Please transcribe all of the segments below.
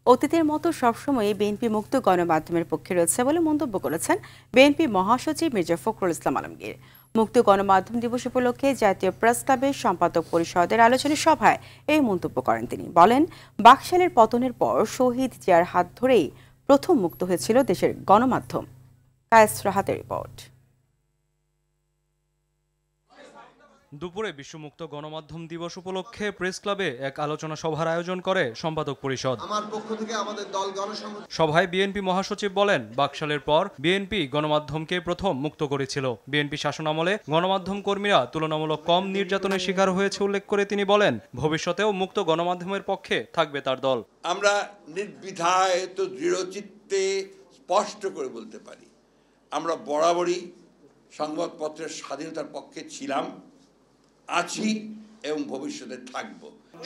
অতীতের মতো সবসময় বিএনপি মুক্ত গণমাধ্যমের পক্ষে রয়েছে বলে মন্তব্য করেছেন বিএনপি মহাসচিব মির্জা ফখরুল ইসলাম আলমগীর। মুক্ত গণমাধ্যম দিবস উপলক্ষে জাতীয় প্রেস ক্লাবের সম্পাদক পরিষদের আলোচনা সভায় এই মন্তব্য করেন তিনি। বলেন, বাকশালের পতনের পর শহীদ জিয়ার হাত ধরেই প্রথম মুক্ত হয়েছিল দেশের গণমাধ্যম। কায়েস রাহাতের রিপোর্ট। দুপুরে বিশ্বমুক্ত গণমাধ্যম দিবস উপলক্ষে প্রেস ক্লাবে এক আলোচনা সভার আয়োজন করে সম্পাদক পরিষদ। সভায় বিএনপি মহাসচিব বলেন, বাকশালের পর বিএনপি গণমাধ্যমকে প্রথম মুক্ত করেছিল। বিএনপি শাসনামলে গণমাধ্যম কর্মীরা তুলনামূলক কম নির্যাতনের শিকার হয়েছে উল্লেখ করে তিনি বলেন, ভবিষ্যতেও মুক্ত গণমাধ্যমের পক্ষে থাকবে তার দল। আমরা নির্দ্বিধায় তো দৃঢ়চিত্তে স্পষ্ট করে বলতে পারি, আমরা বরাবরই সংবাদপত্রের স্বাধীনতার পক্ষে ছিলাম, আছি এবং ভবিষ্যতে থাকব।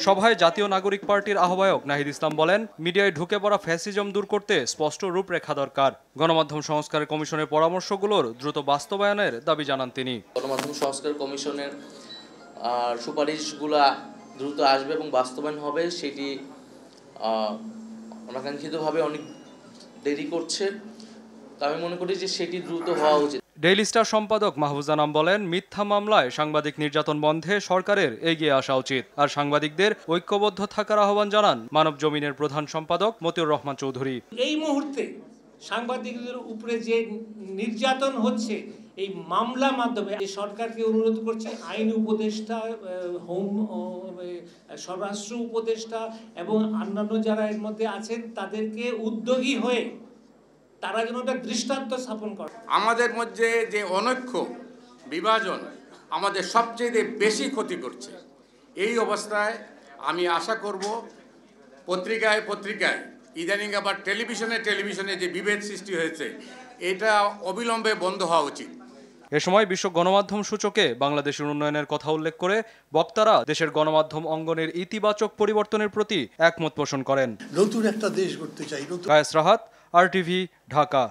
সভায় জাতীয় নাগরিক পার্টির আহ্বায়ক নাহিদ ইসলাম বলেন, মিডিয়ায় ঢুকে পড়া ফ্যাসিজম দূর করতে স্পষ্ট রূপরেখা দরকার। গণমাধ্যম সংস্কার কমিশনের পরামর্শগুলোর দ্রুত বাস্তবায়নের দাবি জানান তিনি। গণমাধ্যম সংস্কার কমিশনের সুপারিশগুলা দ্রুত আসবে এবং বাস্তবায়ন হবে, সেটি অনাকাঙ্ক্ষিতভাবে অনেক দেরি করছে। তা আমি মনে করি যে সেটি দ্রুত হওয়া উচিত। ডেইলি স্টার সম্পাদক মাহফুজ আনাম বলেন, মিথ্যা মামলায় সাংবাদিক নির্যাতন বন্ধে সরকারের এগিয়ে আসা উচিত। আর সাংবাদিকদের ঐক্যবদ্ধ থাকার আহ্বান জানান মানব জমিনের প্রধান সম্পাদক মতিউর রহমান চৌধুরী। এই মুহূর্তে সাংবাদিকদের উপরে যে নির্যাতন হচ্ছে এই মামলা মাধ্যমে সরকারকে অনুরোধ করছে আইন উপদেষ্টা, হোম স্বরাষ্ট্র উপদেষ্টা এবং অন্যান্য যারা এর মধ্যে আছেন তাদেরকে উদ্যোগী হয়ে তারা যেন একটা দৃষ্টান্ত স্থাপন করে। আমাদের মধ্যে যে অনৈক্য বিভাজন আমাদের সবচেয়ে বেশি ক্ষতি করছে। এই অবস্থায় আমি আশা করব পত্রিকায় ইদানিং আবার টেলিভিশনে যে বিভেদ সৃষ্টি হয়েছে এটা অবিলম্বে বন্ধ হওয়া উচিত। এ সময় বিশ্ব গণমাধ্যম সূচকে বাংলাদেশের উন্নয়নের কথা উল্লেখ করে বক্তারা দেশের গণমাধ্যম অঙ্গনের ইতিবাচক পরিবর্তনের প্রতি একমত পোষণ করেন। নতুন একটা দেশ গড়তে চাই। কায়েস রাহাত, RTV, ঢাকা।